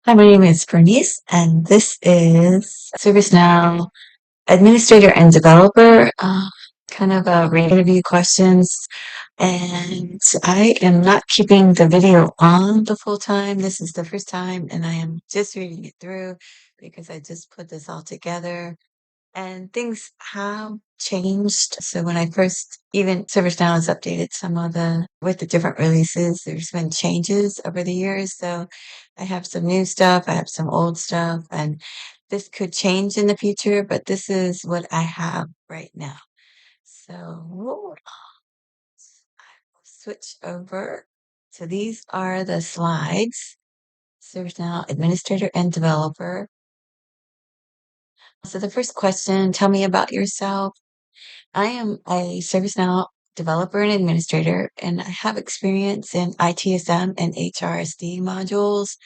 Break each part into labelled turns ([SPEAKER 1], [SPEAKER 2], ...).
[SPEAKER 1] Hi, my name is Bernice, and this is ServiceNow Administrator and Developer, kind of a interview questions. And I am not keeping the video on the full time. This is the first time, and I am just reading it through because I just put this all together. And things have changed. So when I first, even ServiceNow has updated some of with the different releases, there's been changes over the years. So I have some new stuff, I have some old stuff, and this could change in the future, but this is what I have right now. So I will switch over. So these are the slides. ServiceNow Administrator and Developer. So the first question, tell me about yourself. I am a ServiceNow developer and administrator, and I have experience in ITSM and HRSD modules.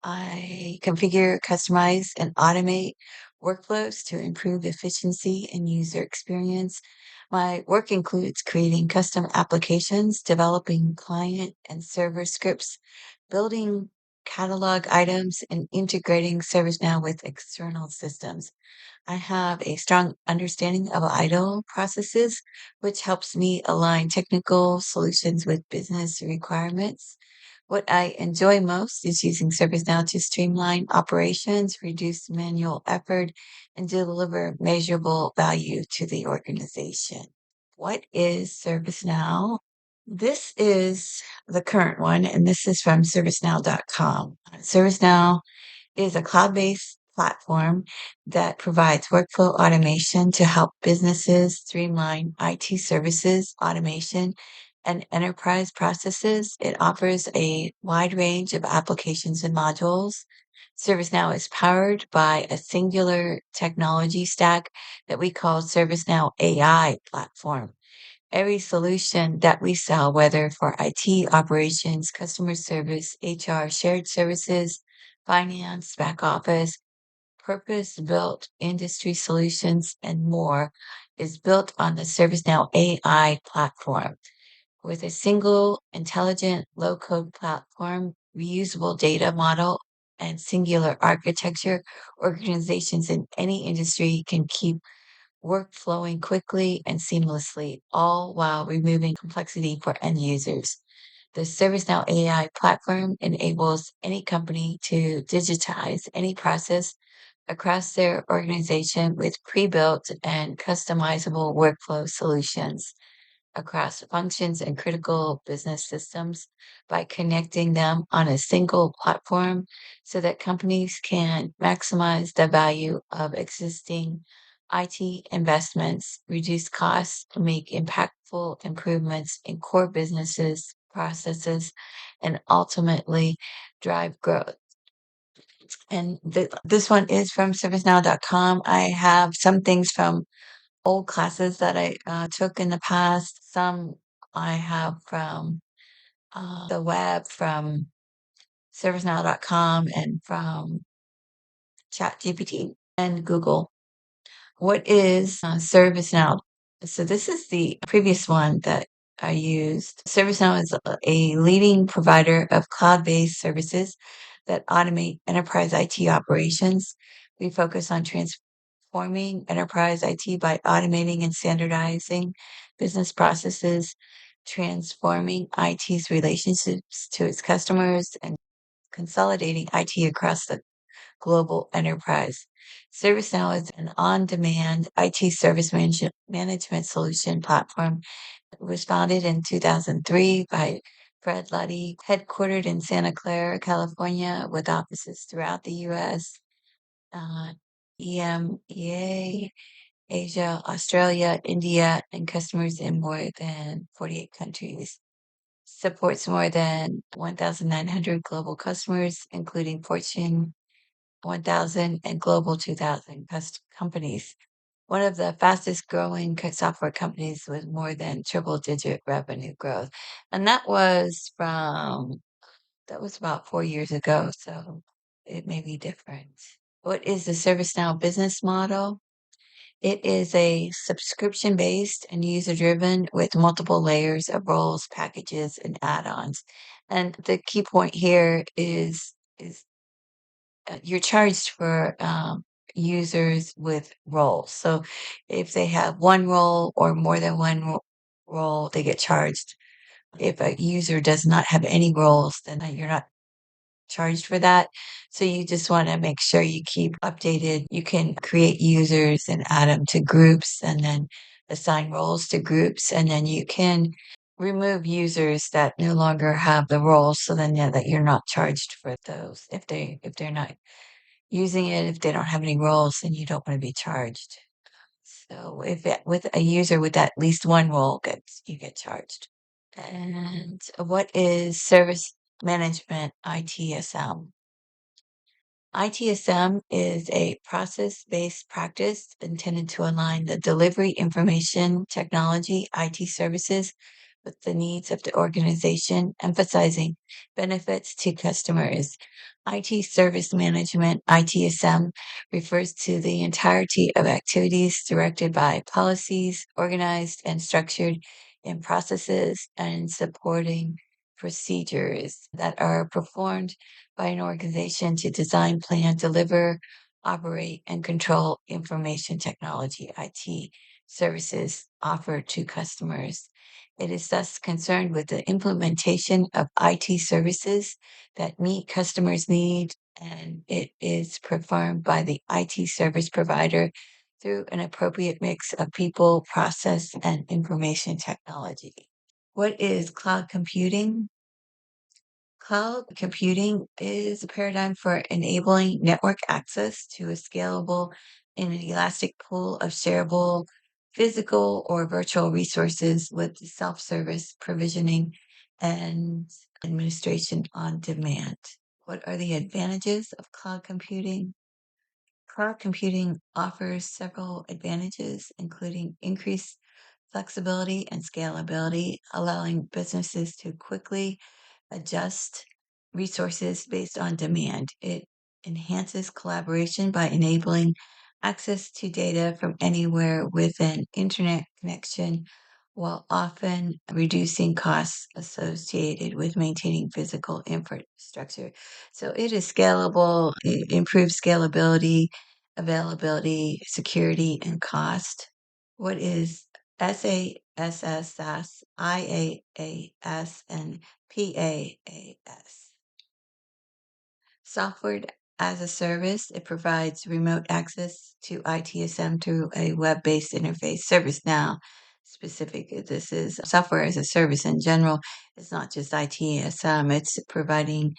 [SPEAKER 1] I configure, customize, and automate workflows to improve efficiency and user experience. My work includes creating custom applications, developing client and server scripts, building catalog items, and integrating ServiceNow with external systems. I have a strong understanding of idle processes, which helps me align technical solutions with business requirements. What I enjoy most is using ServiceNow to streamline operations, reduce manual effort, and deliver measurable value to the organization. What is ServiceNow? This is the current one, and this is from ServiceNow.com. ServiceNow is a cloud-based platform that provides workflow automation to help businesses streamline IT services, automation, and enterprise processes. It offers a wide range of applications and modules. ServiceNow is powered by a singular technology stack that we call ServiceNow AI platform. Every solution that we sell, whether for IT operations, customer service, HR, shared services, finance, back office, purpose-built industry solutions, and more, is built on the ServiceNow AI platform. With a single intelligent low-code platform, reusable data model, and singular architecture, organizations in any industry can keep work flowing quickly and seamlessly, all while removing complexity for end users. The ServiceNow AI platform enables any company to digitize any process across their organization with pre-built and customizable workflow solutions across functions and critical business systems by connecting them on a single platform so that companies can maximize the value of existing IT investments, reduce costs, and make impactful improvements in core businesses, processes, and ultimately drive growth. And this one is from ServiceNow.com. I have some things from old classes that I took in the past. Some I have from the web, from ServiceNow.com, and from ChatGPT and Google. What is ServiceNow? So this is the previous one that I used. ServiceNow is a leading provider of cloud-based services that automate enterprise IT operations. We focus on transforming enterprise IT by automating and standardizing business processes, transforming IT's relationships to its customers, and consolidating IT across the global enterprise. ServiceNow is an on-demand IT service management solution platform. It was founded in 2003 by Fred Luddy, headquartered in Santa Clara, California, with offices throughout the U.S., EMEA, Asia, Australia, India, and customers in more than 48 countries. Supports more than 1,900 global customers, including Fortune 1,000 and Global 2,000 companies. One of the fastest growing software companies with more than triple digit revenue growth. And that was about 4 years ago. So it may be different. What is the ServiceNow business model? It is a subscription based and user driven with multiple layers of roles, packages, and add ons. And the key point here is you're charged for users with roles. So if they have one role or more than one role, they get charged. If a user does not have any roles, then you're not charged for that. So you just want to make sure you keep updated. You can create users and add them to groups and then assign roles to groups. And then you can remove users that no longer have the roles. So then, yeah, that you're not charged for those. If they're not using it, if they don't have any roles, then you don't want to be charged. So if with a user with at least one role gets you get charged. And what is service management ITSM? ITSM is a process-based practice intended to align the delivery information technology IT services with the needs of the organization, emphasizing benefits to customers. IT service management, ITSM, refers to the entirety of activities directed by policies, organized and structured in processes and supporting procedures that are performed by an organization to design, plan, deliver, operate, and control information technology IT services offered to customers. It is thus concerned with the implementation of IT services that meet customers' needs, and it is performed by the IT service provider through an appropriate mix of people, process, and information technology. What is cloud computing? Cloud computing is a paradigm for enabling network access to a scalable and elastic pool of shareable physical or virtual resources with self-service provisioning and administration on demand. What are the advantages of cloud computing? Cloud computing offers several advantages, including increased flexibility and scalability, allowing businesses to quickly adjust resources based on demand. It enhances collaboration by enabling access to data from anywhere with an internet connection, while often reducing costs associated with maintaining physical infrastructure. So it is scalable, it improves scalability, availability, security, and cost. What is SaaS, IaaS, and PaaS? Software as a service, it provides remote access to ITSM through a web-based interface. ServiceNow specific, this is software as a service in general. It's not just ITSM, it's providing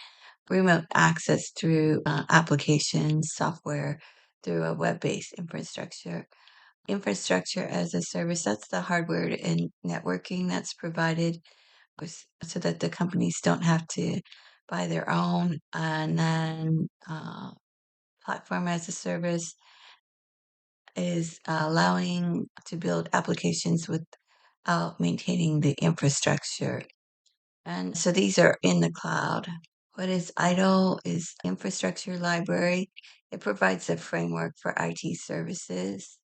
[SPEAKER 1] remote access through applications, software, through a web-based infrastructure. Infrastructure as a service, that's the hardware and networking that's provided so that the companies don't have to buy their own. And then platform as a service is allowing to build applications without maintaining the infrastructure. And so these are in the cloud. What is IDLE is infrastructure library. It provides a framework for IT services.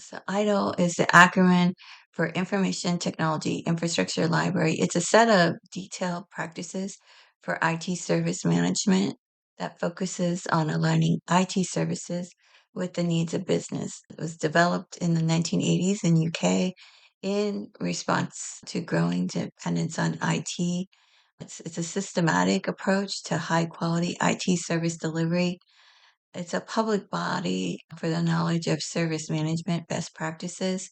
[SPEAKER 1] So IDLE is the acronym for Information Technology Infrastructure Library. It's a set of detailed practices for IT service management that focuses on aligning IT services with the needs of business. It was developed in the 1980s in UK in response to growing dependence on IT. It's a systematic approach to high quality IT service delivery. It's a public body for the knowledge of service management best practices,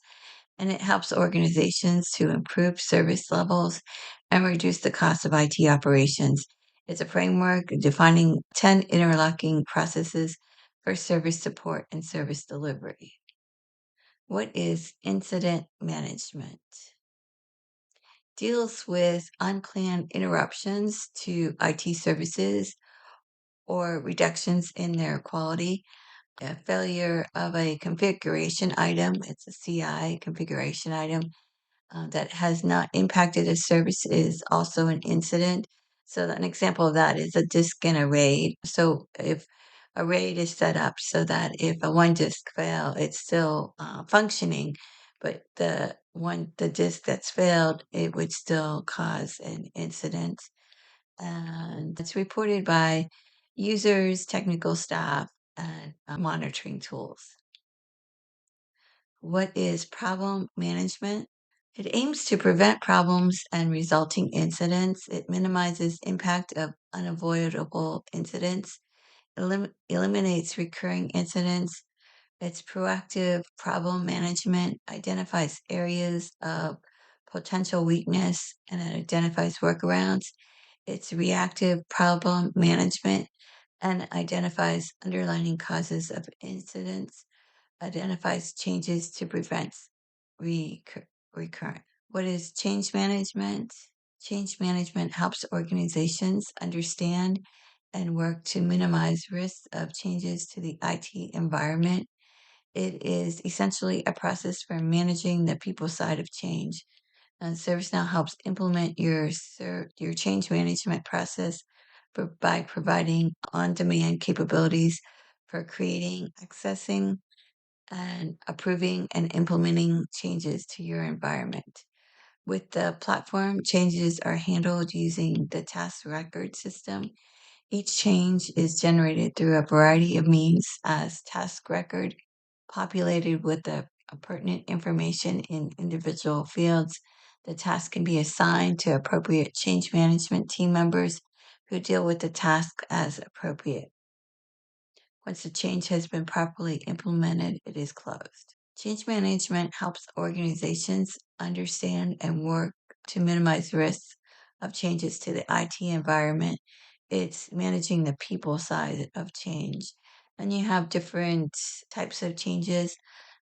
[SPEAKER 1] and it helps organizations to improve service levels and reduce the cost of IT operations. It's a framework defining 10 interlocking processes for service support and service delivery. What is incident management? Deals with unplanned interruptions to IT services or reductions in their quality. A failure of a configuration item, it's a CI configuration item that has not impacted a service is also an incident. So an example of that is a disk in a RAID. So if a RAID is set up so that if a one disk fail, it's still functioning, but the disk that's failed, it would still cause an incident. And it's reported by users, technical staff, and monitoring tools. What is problem management? It aims to prevent problems and resulting incidents. It minimizes impact of unavoidable incidents, eliminates recurring incidents. It's proactive problem management, identifies areas of potential weakness, and it identifies workarounds. It's reactive problem management and identifies underlying causes of incidents, identifies changes to prevent recurrence. What is change management? Change management helps organizations understand and work to minimize risks of changes to the IT environment. It is essentially a process for managing the people side of change. And ServiceNow helps implement your change management process by providing on-demand capabilities for creating, accessing, and approving and implementing changes to your environment. With the platform, changes are handled using the task record system. Each change is generated through a variety of means as task record, populated with the pertinent information in individual fields. The task can be assigned to appropriate change management team members who deal with the task as appropriate. Once the change has been properly implemented, it is closed. Change management helps organizations understand and work to minimize risks of changes to the IT environment. It's managing the people side of change. And you have different types of changes.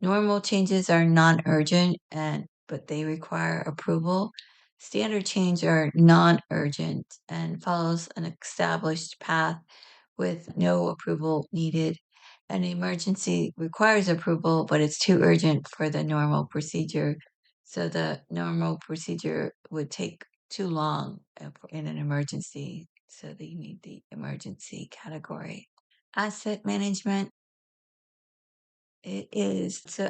[SPEAKER 1] Normal changes are non-urgent and but they require approval. Standard change are non-urgent and follows an established path with no approval needed. An emergency requires approval, but it's too urgent for the normal procedure. So the normal procedure would take too long in an emergency. So that you need the emergency category. Asset management. It is so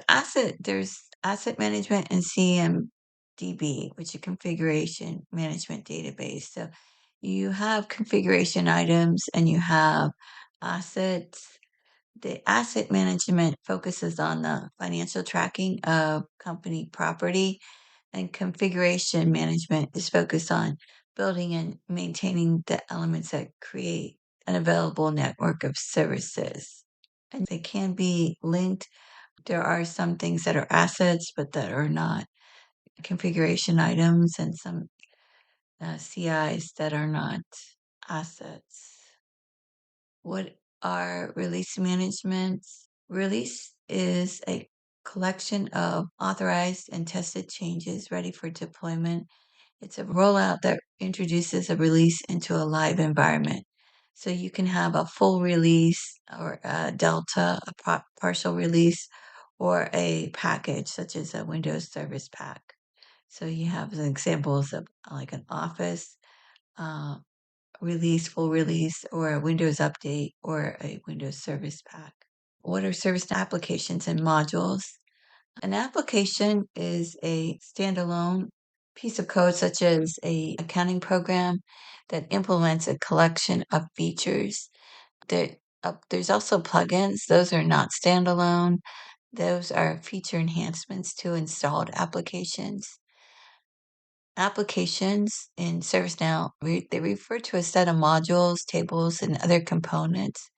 [SPEAKER 1] there's asset management and CMDB, which is configuration management database. So you have configuration items and you have assets. The asset management focuses on the financial tracking of company property, and configuration management is focused on building and maintaining the elements that create an available network of services. And they can be linked. There are some things that are assets, but that are not configuration items, and some CIs that are not assets. What are release managements? Release is a collection of authorized and tested changes ready for deployment. It's a rollout that introduces a release into a live environment. So you can have a full release or a delta, a partial release, or a package such as a Windows Service Pack. So you have examples of like an Office uh, release, full release, or a Windows update, or a Windows Service Pack. What are service applications and modules? An application is a standalone piece of code, such as a accounting program that implements a collection of features. There's also plugins. Those are not standalone. Those are feature enhancements to installed applications. Applications in ServiceNow, they refer to a set of modules, tables, and other components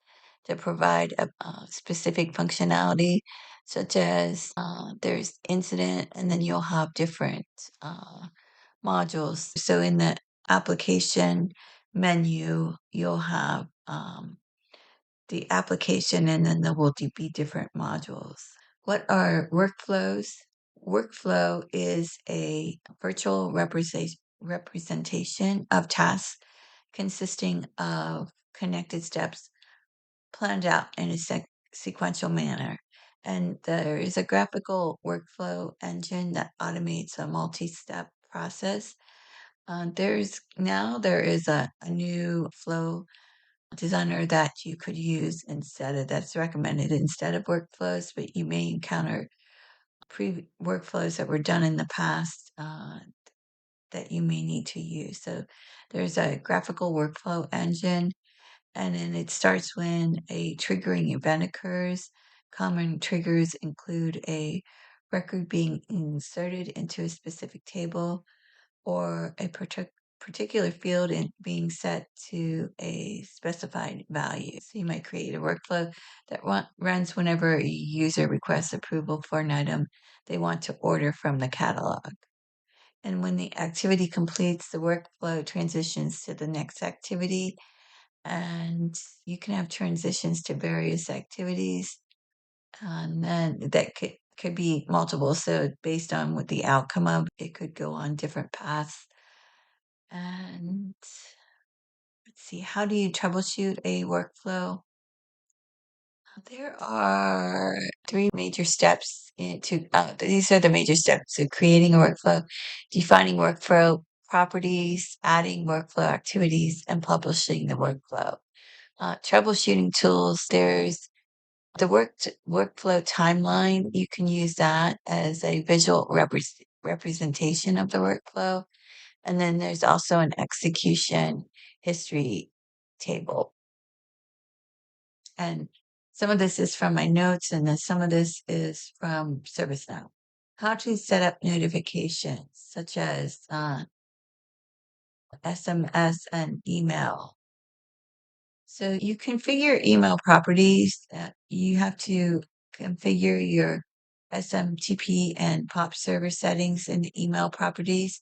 [SPEAKER 1] that provide a specific functionality, such as there's incident, and then you'll have different modules. So in the application menu, you'll have the application, and then there will be different modules. What are workflows? Workflow is a virtual representation of tasks consisting of connected steps planned out in a sequential manner. And there is a graphical workflow engine that automates a multi-step process. There is a new flow designer that you could use that's recommended instead of workflows, but you may encounter workflows that were done in the past that you may need to use. So there's a graphical workflow engine, And then it starts when a triggering event occurs. Common triggers include a record being inserted into a specific table or a particular field in being set to a specified value. So you might create a workflow that runs whenever a user requests approval for an item they want to order from the catalog. And when the activity completes, the workflow transitions to the next activity. And you can have transitions to various activities. And then that could be multiple. So based on what the outcome of it could go on different paths. And let's see, how do you troubleshoot a workflow? There are three major steps into these are the major steps. So creating a workflow, defining workflow properties, adding workflow activities, and publishing the workflow. Troubleshooting tools, there's the workflow timeline. You can use that as a visual representation of the workflow. And then there's also an execution history table. And some of this is from my notes, and then some of this is from ServiceNow. How to set up notifications, such as SMS and email. So you configure email properties. You have to configure your SMTP and POP server settings in the email properties.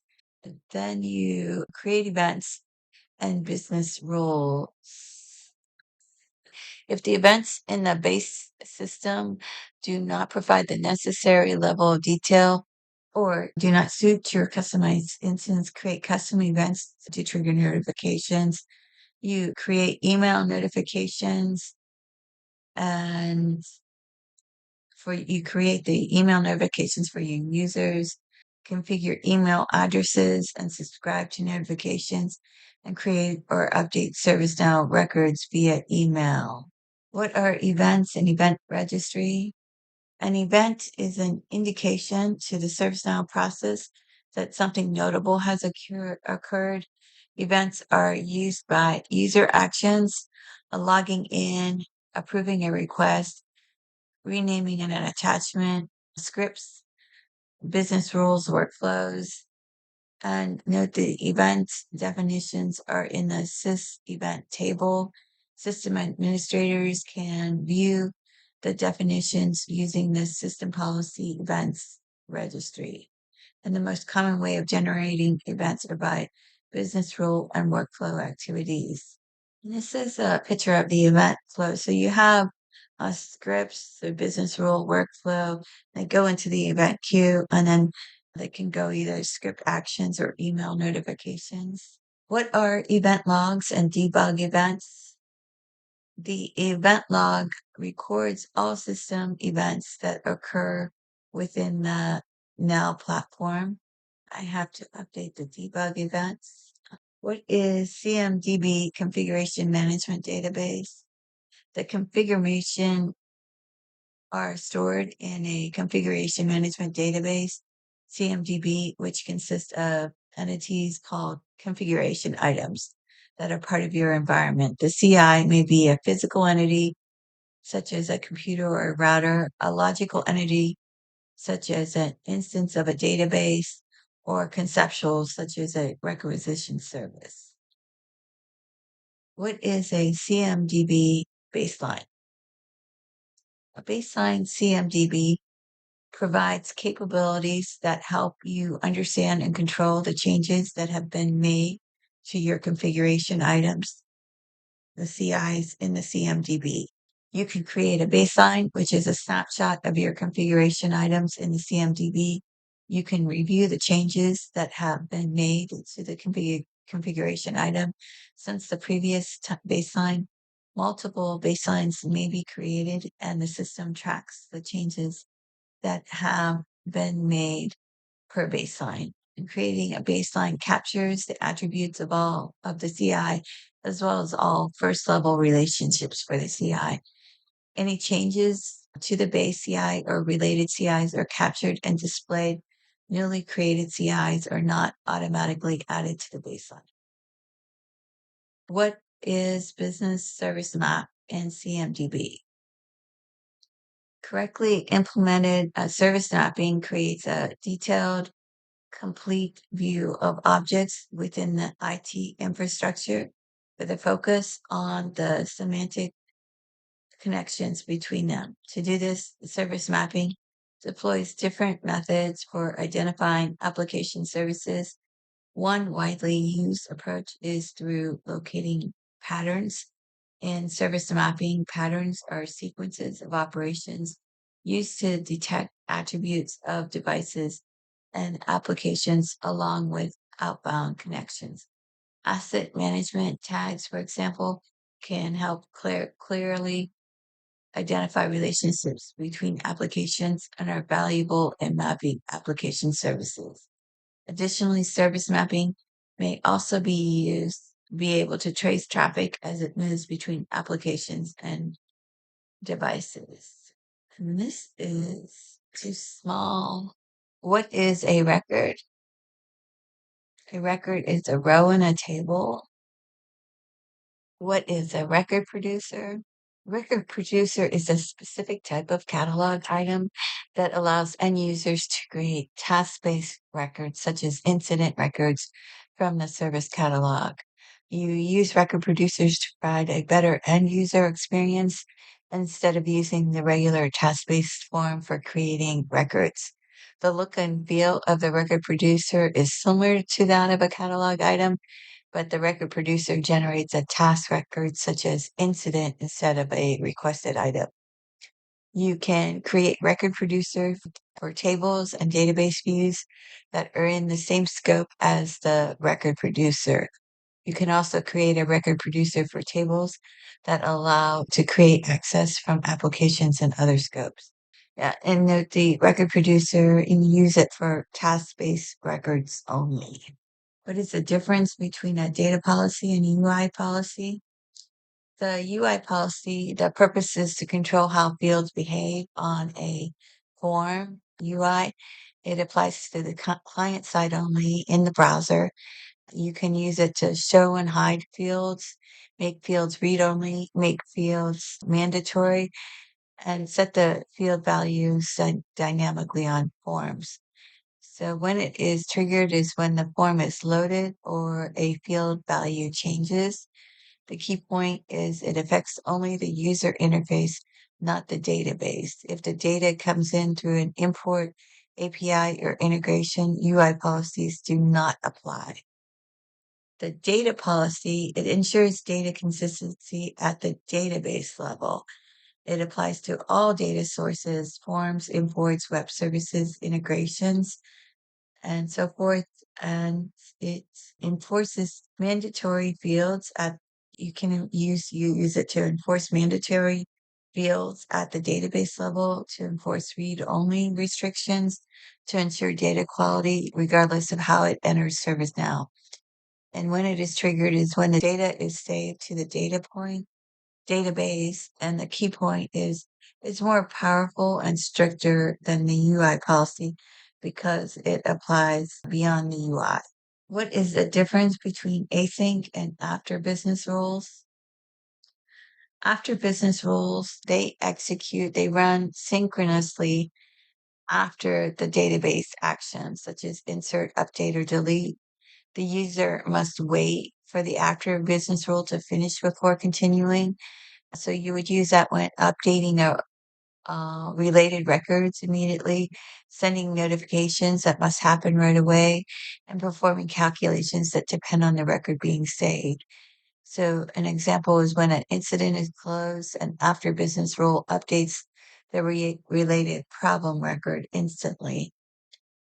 [SPEAKER 1] Then you create events and business rules. If the events in the base system do not provide the necessary level of detail or do not suit your customized instance, create custom events to trigger notifications. You create email notifications and you create the email notifications for your users, configure email addresses and subscribe to notifications, and create or update ServiceNow records via email. What are events and event registry? An event is an indication to the ServiceNow process that something notable has occurred. Events are used by user actions, logging in, approving a request, renaming an attachment, scripts, business rules, workflows, and note the event definitions are in the sys event table. System administrators can view the definitions using the system policy events registry. And the most common way of generating events are by business rule and workflow activities. And this is a picture of the event flow. So you have scripts, the business rule workflow, they go into the event queue, and then they can go either script actions or email notifications. What are event logs and debug events? The event log records all system events that occur within the Now platform. I have to update the debug events. What is CMDB Configuration Management Database? The configuration are stored in a configuration management database, CMDB, which consists of entities called configuration items that are part of your environment. The CI may be a physical entity, such as a computer or a router, a logical entity, such as an instance of a database, or conceptual, such as a requisition service. What is a CMDB baseline? A baseline CMDB provides capabilities that help you understand and control the changes that have been made to your configuration items, the CIs in the CMDB. You can create a baseline, which is a snapshot of your configuration items in the CMDB. You can review the changes that have been made to the configuration item since the previous baseline. Multiple baselines may be created, and the system tracks the changes that have been made per baseline. And creating a baseline captures the attributes of all of the CI, as well as all first level relationships for the CI. Any changes to the base CI or related CIs are captured and displayed. Newly created CIs are not automatically added to the baseline. What is Business Service Map and CMDB. Correctly implemented, service mapping creates a detailed, complete view of objects within the IT infrastructure with a focus on the semantic connections between them. To do this, service mapping deploys different methods for identifying application services. One widely used approach is through locating patterns. In service mapping, patterns are sequences of operations used to detect attributes of devices and applications along with outbound connections. Asset management tags, for example, can help clearly identify relationships between applications and are valuable in mapping application services. Additionally, service mapping may also be able to trace traffic as it moves between applications and devices. And this is too small. What is a record? A record is a row in a table. What is a record producer? Record producer is a specific type of catalog item that allows end users to create task-based records, such as incident records from the service catalog. You use record producers to provide a better end user experience instead of using the regular task-based form for creating records. The look and feel of the record producer is similar to that of a catalog item, but the record producer generates a task record such as incident instead of a requested item. You can create record producers for tables and database views that are in the same scope as the record producer. You can also create a record producer for tables that allow to create access from applications and other scopes. Yeah, and note the record producer, and use it for task-based records only. What is the difference between a data policy and UI policy? The UI policy, the purpose is to control how fields behave on a form UI. It applies to the client side only in the browser. You can use it to show and hide fields, make fields read only, make fields mandatory, and set the field values dynamically on forms. So when it is triggered is when the form is loaded or a field value changes. The key point is it affects only the user interface, not the database. If the data comes in through an import API or integration, UI policies do not apply. The data policy, it ensures data consistency at the database level. It applies to all data sources, forms, imports, web services, integrations, and so forth. And it enforces mandatory fields at you can use it to enforce mandatory fields at the database level, to enforce read-only restrictions, to ensure data quality regardless of how it enters ServiceNow. And when it is triggered is when the data is saved to the data point database, and the key point is it's more powerful and stricter than the UI policy because it applies beyond the UI. What is the difference between async and after business rules? After business rules, they run synchronously after the database actions, such as insert, update, or delete. The user must wait for the after business rule to finish before continuing. So you would use that when updating related records immediately, sending notifications that must happen right away, and performing calculations that depend on the record being saved. So an example is when an incident is closed and after business rule updates the related problem record instantly.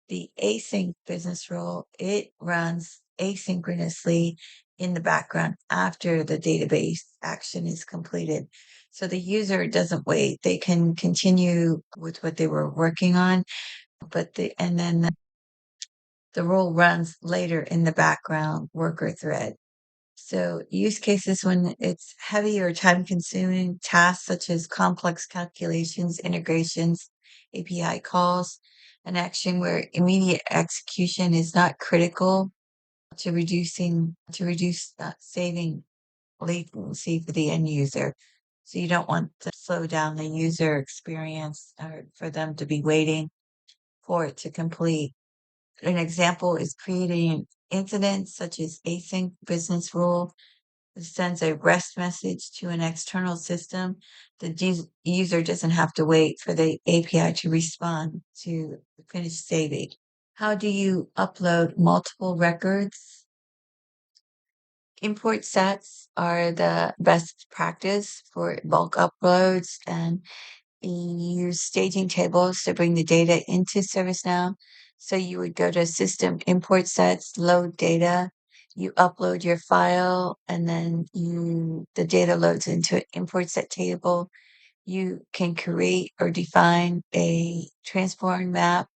[SPEAKER 1] The async business rule, it runs asynchronously in the background after the database action is completed. So the user doesn't wait. They can continue with what they were working on, and then the rule runs later in the background worker thread. So use cases when it's heavy or time consuming tasks such as complex calculations, integrations, API calls, an action where immediate execution is not critical to reduce saving latency for the end user. So you don't want to slow down the user experience or for them to be waiting for it to complete. An example is creating incidents such as async business rule that sends a REST message to an external system. The user doesn't have to wait for the API to respond to finish saving. How do you upload multiple records? Import sets are the best practice for bulk uploads, and you use staging tables to bring the data into ServiceNow. So you would go to System Import Sets, load data, you upload your file, and then the data loads into an import set table. You can create or define a transform map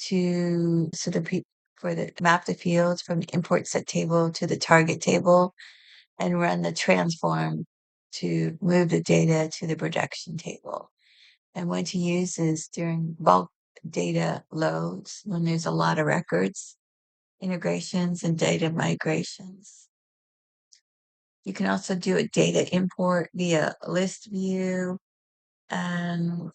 [SPEAKER 1] to so the for the map the fields from the import set table to the target table and run the transform to move the data to the production table. And when to use is during bulk data loads when there's a lot of records, integrations, and data migrations. You can also do a data import via list view and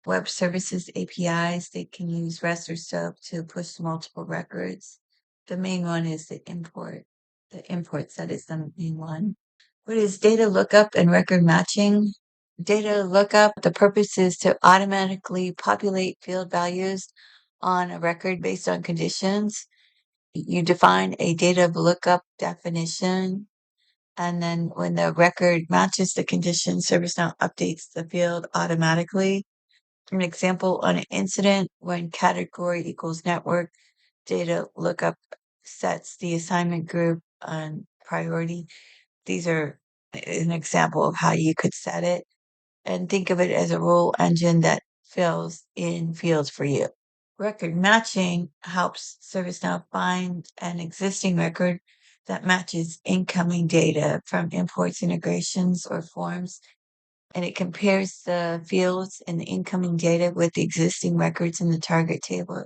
[SPEAKER 1] web services APIs. They can use REST or SOAP to push multiple records. The main one is the import. The import set is the main one. What is data lookup and record matching? Data lookup, the purpose is to automatically populate field values on a record based on conditions. You define a data lookup definition, and then when the record matches the condition, ServiceNow updates the field automatically. An example on an incident, when category equals network, data lookup sets the assignment group on priority. These are an example of how you could set it, and think of it as a rule engine that fills in fields for you. Record matching helps ServiceNow find an existing record that matches incoming data from imports, integrations, or forms, and it compares the fields in the incoming data with the existing records in the target table.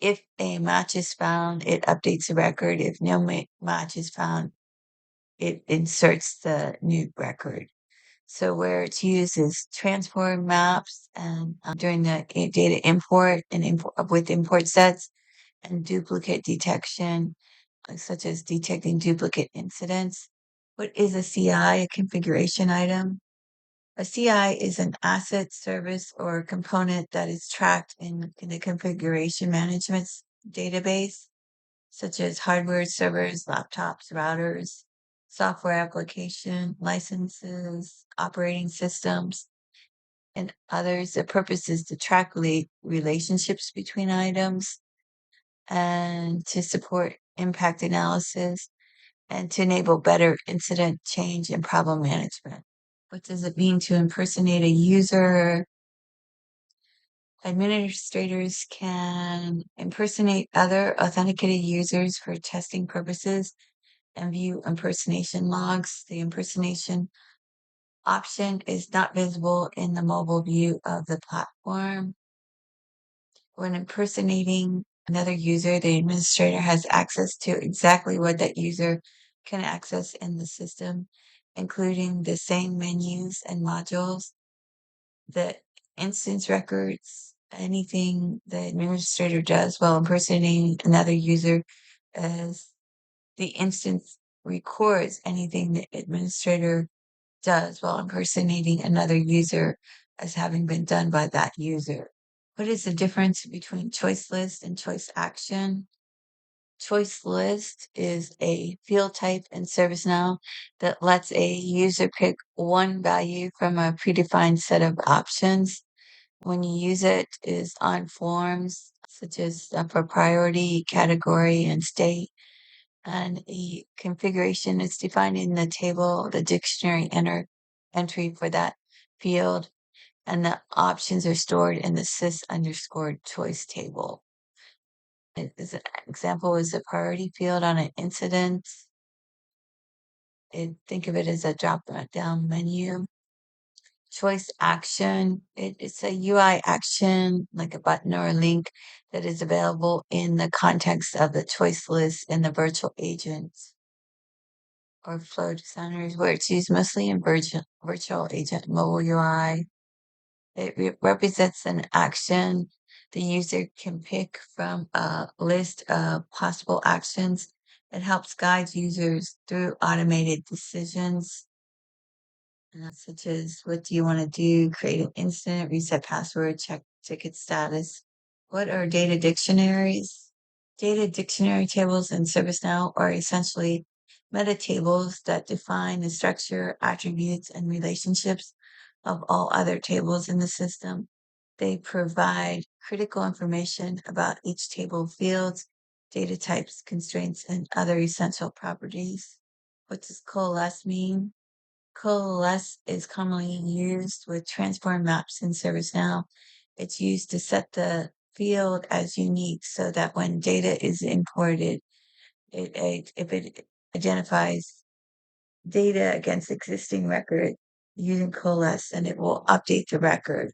[SPEAKER 1] If a match is found, it updates the record. If no match is found, it inserts the new record. So where it's used is transform maps and during the data import and with import sets and duplicate detection, such as detecting duplicate incidents. What is a CI, a configuration item? A CI is an asset, service, or component that is tracked in the configuration management database, such as hardware, servers, laptops, routers, software application, licenses, operating systems, and others. The purpose is to track relationships between items and to support impact analysis and to enable better incident change and problem management. What does it mean to impersonate a user? Administrators can impersonate other authenticated users for testing purposes and view impersonation logs. The impersonation option is not visible in the mobile view of the platform. When impersonating another user, the administrator has access to exactly what that user can access in the system, including the same menus and modules, the instance records, anything the administrator does while impersonating another user, as the instance records anything the administrator does while impersonating another user as having been done by that user. What is the difference between choice list and choice action? Choice list is a field type in ServiceNow that lets a user pick one value from a predefined set of options. When you use it is on forms such as for priority, category, and state. And the configuration is defined in the table, the dictionary entry for that field, and the options are stored in the sys underscore choice table. An example is a priority field on an incident. Think of it as a drop down menu. Choice action, it's a UI action like a button or a link that is available in the context of the choice list in the virtual agent. or flow designers, where it's used mostly in virtual agent mobile UI. It represents an action the user can pick from a list of possible actions. It helps guide users through automated decisions, such as what do you want to do, create an incident, reset password, check ticket status. What are data dictionaries? Data dictionary tables in ServiceNow are essentially meta tables that define the structure, attributes, and relationships of all other tables in the system. They provide critical information about each table fields, data types, constraints, and other essential properties. What does coalesce mean? Coalesce is commonly used with transform maps in ServiceNow. It's used to set the field as unique so that when data is imported, if it identifies data against existing record using coalesce, and it will update the record.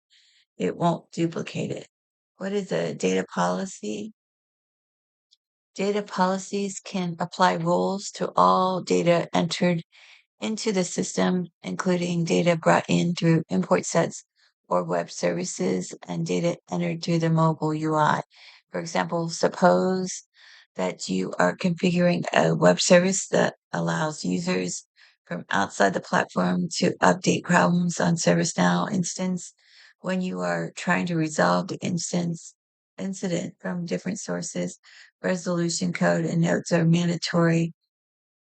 [SPEAKER 1] It won't duplicate it. What is a data policy? Data policies can apply rules to all data entered into the system, including data brought in through import sets or web services and data entered through the mobile UI. For example, suppose that you are configuring a web service that allows users from outside the platform to update problems on ServiceNow instance. When you are trying to resolve the incident from different sources, resolution code and notes are mandatory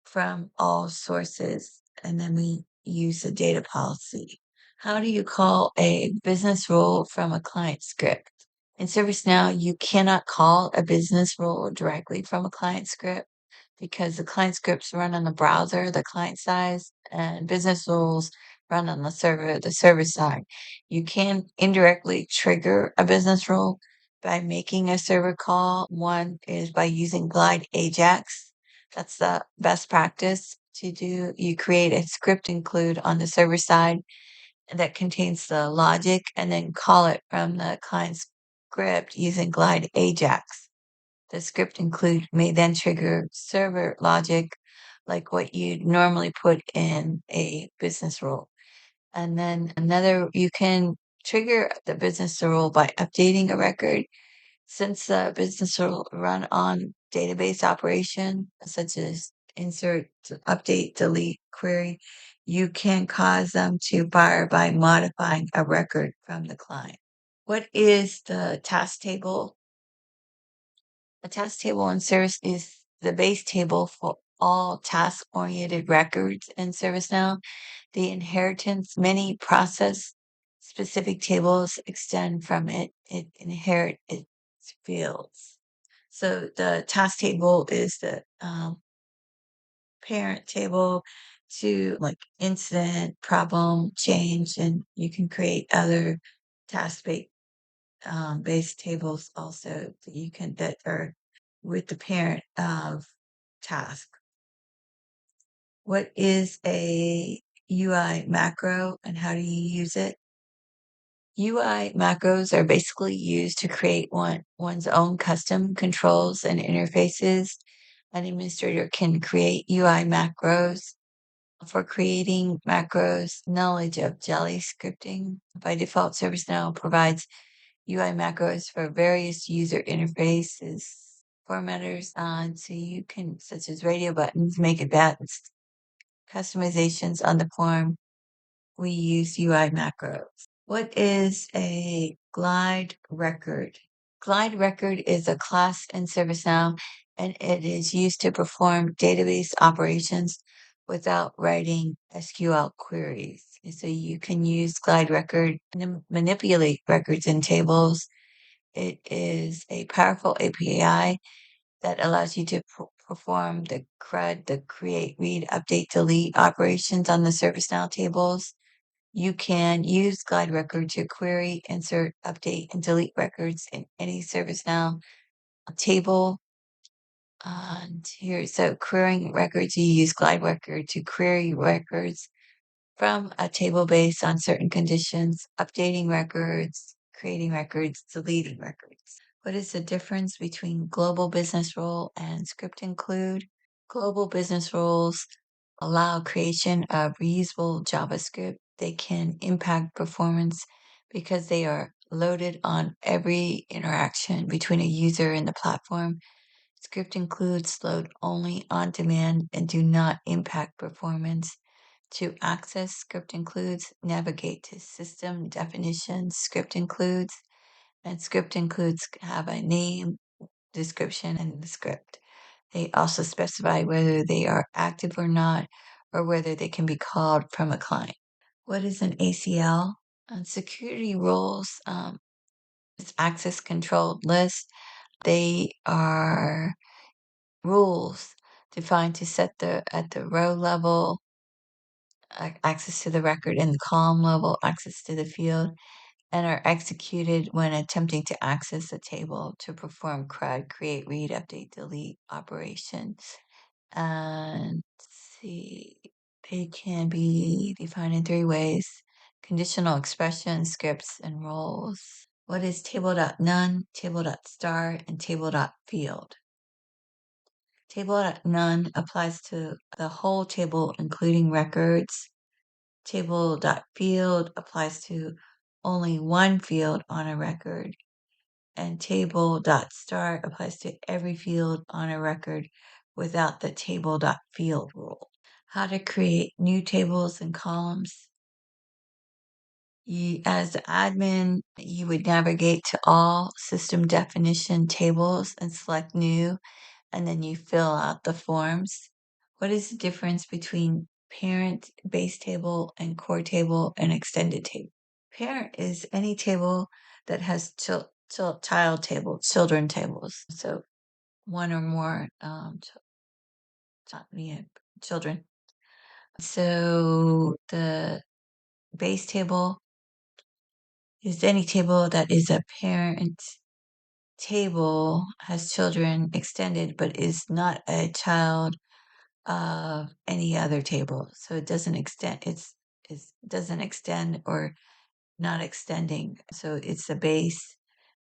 [SPEAKER 1] from all sources, and then we use a data policy. How do you call a business rule from a client script? In ServiceNow, you cannot call a business rule directly from a client script because the client scripts run on the browser, the client side, and business rules run on the server side. You can indirectly trigger a business rule by making a server call. One is by using Glide Ajax. That's the best practice to do. You create a script include on the server side that contains the logic and then call it from the client script using Glide Ajax. The script include may then trigger server logic like what you'd normally put in a business rule. And then you can trigger the business rule by updating a record. Since the business will run on database operation, such as insert, update, delete, query, you can cause them to fire by modifying a record from the client. What is the task table? A task table in Service is the base table for all task-oriented records in ServiceNow. The inheritance, many process-specific tables extend from it. It inherit its fields. So the task table is the parent table to like incident, problem, change, and you can create other task-based base tables also that are with the parent of task. What is a UI macro and how do you use it? UI macros are basically used to create one's own custom controls and interfaces. An administrator can create UI macros. For creating macros, knowledge of Jelly scripting. By default, ServiceNow provides UI macros for various user interfaces formatters so you can, such as radio buttons, make advanced customizations on the form. We use UI macros. What is a glide record? Glide record is a class in ServiceNow and it is used to perform database operations without writing SQL queries. So you can use glide record and manipulate records in tables. It is a powerful API that allows you to perform the CRUD, the create, read, update, delete operations on the ServiceNow tables. You can use Glide Record to query, insert, update, and delete records in any ServiceNow table. And here, so querying records, you use Glide Record to query records from a table based on certain conditions, updating records, creating records, deleting records. What is the difference between global business rule and script include? Global business rules allow creation of reusable JavaScript. They can impact performance because they are loaded on every interaction between a user and the platform. Script includes load only on demand and do not impact performance. To access script includes, navigate to system definitions, script includes, and script includes have a name, description, and the script. They also specify whether they are active or not, or whether they can be called from a client. What is an ACL? Security rules, it's access controlled list. They are rules defined to set at the row level access to the record and the column level access to the field, and are executed when attempting to access a table to perform CRUD, create, read, update, delete operations. And let's see, they can be defined in three ways: conditional expression, scripts, and roles. What is table.none, table.star, and table.field? Table.none applies to the whole table, including records. Table.field applies to only one field on a record. And table.star applies to every field on a record without the table.field rule. How to create new tables and columns. As the admin, you would navigate to all system definition tables and select new, and then you fill out the forms. What is the difference between parent base table and core table and extended table? Parent is any table that has child table, children tables. So one or more children. So the base table is any table that is a parent table, has children extended, but is not a child of any other table. So it doesn't extend, it doesn't extend or not extending. So it's a base.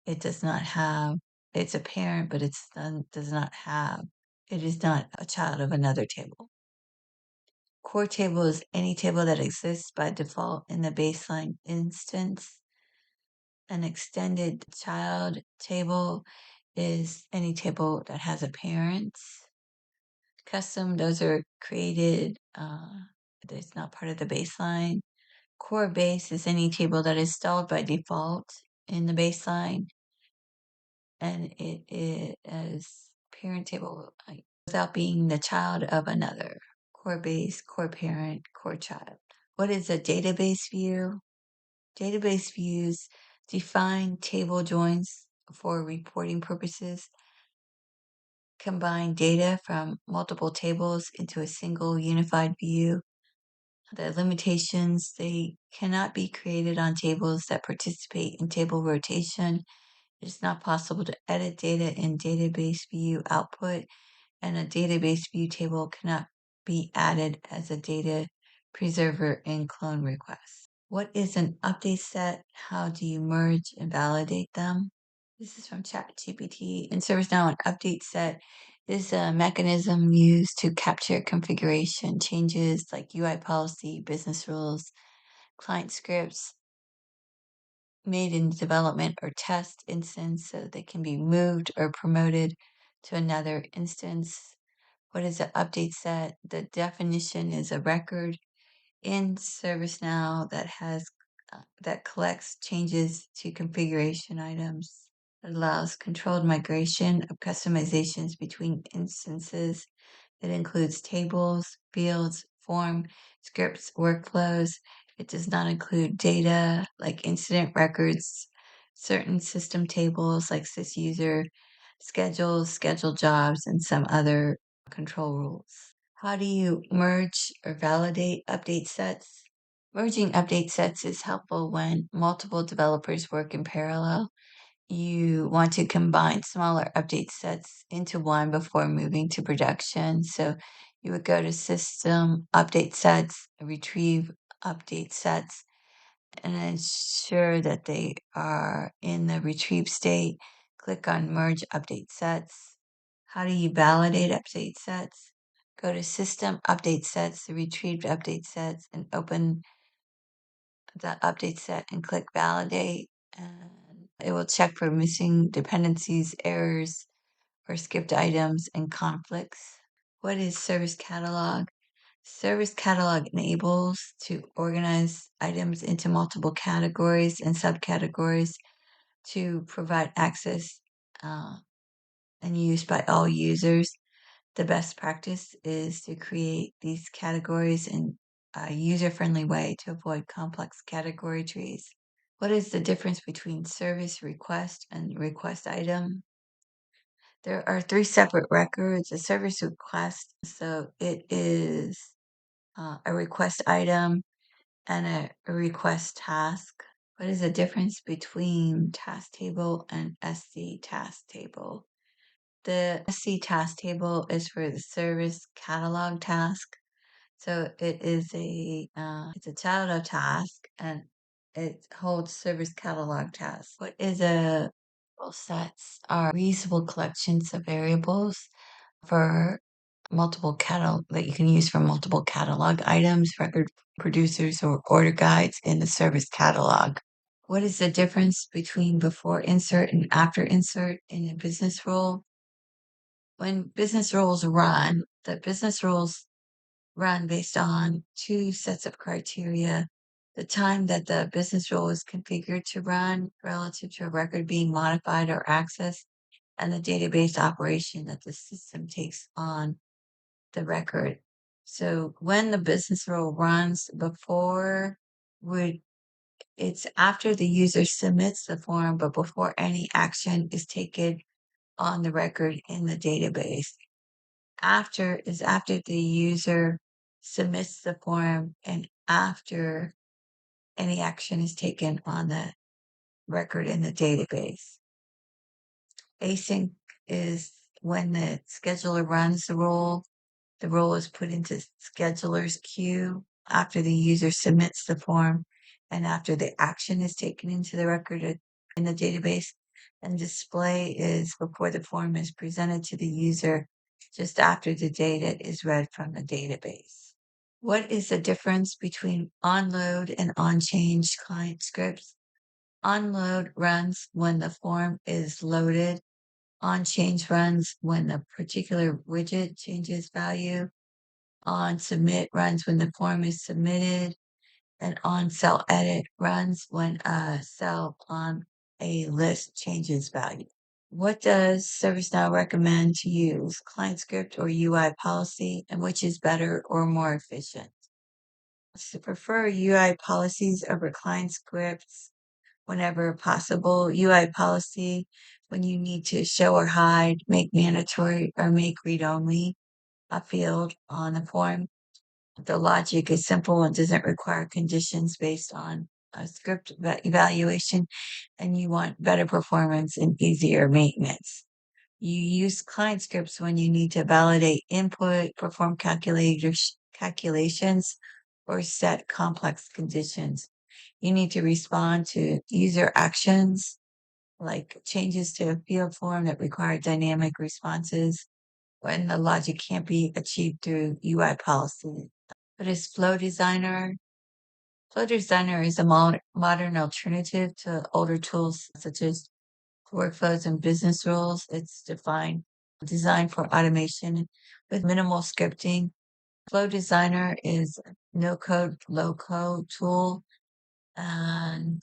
[SPEAKER 1] It does not have, it's a parent, but does not have, it is not a child of another table. Core table is any table that exists by default in the baseline instance. An extended child table is any table that has a parent. Custom, those are created, it's not part of the baseline. Core base is any table that is installed by default in the baseline, and it is parent table without being the child of another. Core base, core parent, core child. What is a database view? Database views define table joins for reporting purposes, combine data from multiple tables into a single unified view. The limitations, they cannot be created on tables that participate in table rotation. It is not possible to edit data in database view output, and a database view table cannot be added as a data preserver in clone requests. What is an update set? How do you merge and validate them? This is from ChatGPT. In ServiceNow, an update set is a mechanism used to capture configuration changes like UI policy, business rules, client scripts made in development or test instance so they can be moved or promoted to another instance. What is an update set? The definition is a record in ServiceNow that collects changes to configuration items. It allows controlled migration of customizations between instances. It includes tables, fields, form, scripts, workflows. It does not include data like incident records, certain system tables like sysuser, schedules, schedule jobs, and some other control rules. How do you merge or validate update sets? Merging update sets is helpful when multiple developers work in parallel. You want to combine smaller update sets into one before moving to production. So you would go to System, Update Sets, Retrieve Update Sets, and ensure that they are in the retrieve state. Click on Merge Update Sets. How do you validate update sets? Go to System Update Sets, the retrieved update sets, and open the update set and click Validate. And it will check for missing dependencies, errors, or skipped items and conflicts. What is Service Catalog? Service Catalog enables to organize items into multiple categories and subcategories to provide access uh, and use by all users. The best practice is to create these categories in a user-friendly way to avoid complex category trees. What is the difference between service request and request item? There are three separate records. A service request, so it is a request item and a request task. What is the difference between task table and SC task table? The SC task table is for the service catalog task. So it is it's a child of task and it holds service catalog tasks. What is a variable sets are reusable collections of variables for multiple catalog that you can use for multiple catalog items, record producers, or order guides in the service catalog. What is the difference between before insert and after insert in a business rule? When business rules run, the business rules run based on two sets of criteria. The time that the business rule is configured to run relative to a record being modified or accessed, and the database operation that the system takes on the record. So when the business rule runs before would it's after the user submits the form, but before any action is taken on the record in the database. After is after the user submits the form and after any action is taken on the record in the database. Async is when the scheduler runs the rule is put into scheduler's queue after the user submits the form and after the action is taken into the record in the database. And display is before the form is presented to the user just after the data is read from the database. What is the difference between onload and onChange client scripts? Onload runs when the form is loaded. OnChange runs when the particular widget changes value. OnSubmit runs when the form is submitted. And OnCellEdit runs when a cell on a list changes value. What does ServiceNow recommend to use, client script or UI policy, and which is better or more efficient? To prefer UI policies over client scripts whenever possible. UI policy when you need to show or hide, make mandatory, or make read-only a field on the form. The logic is simple and doesn't require conditions based on a script evaluation, and you want better performance and easier maintenance. You use client scripts when you need to validate input, perform calculations, or set complex conditions. You need to respond to user actions, like changes to a field form that require dynamic responses when the logic can't be achieved through UI policy. What is Flow Designer? Flow Designer is a modern alternative to older tools such as workflows and business rules. It's designed for automation with minimal scripting. Flow Designer is a no-code, low-code tool, and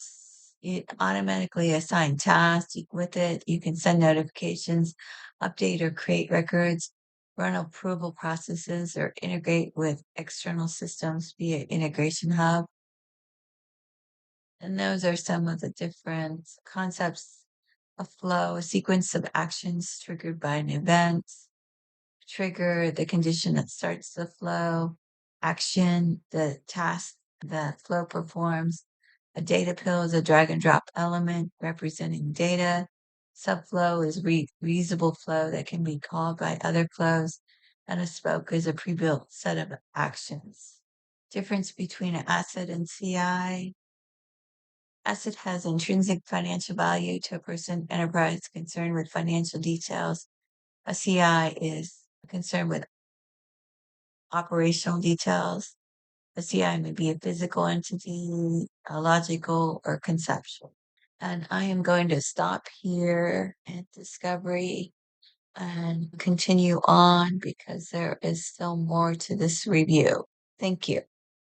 [SPEAKER 1] it automatically assigns tasks with it. You can send notifications, update or create records, run approval processes, or integrate with external systems via Integration Hub. And those are some of the different concepts of flow, a sequence of actions triggered by an event, trigger, the condition that starts the flow, action, the task that flow performs. A data pill is a drag and drop element representing data. Subflow is reusable flow that can be called by other flows. And a spoke is a pre-built set of actions. Difference between an asset and CI. Asset has intrinsic financial value to a person, enterprise concerned with financial details. A CI is concerned with operational details. A CI may be a physical entity, a logical, or conceptual. And I am going to stop here at discovery and continue on because there is still more to this review. Thank you.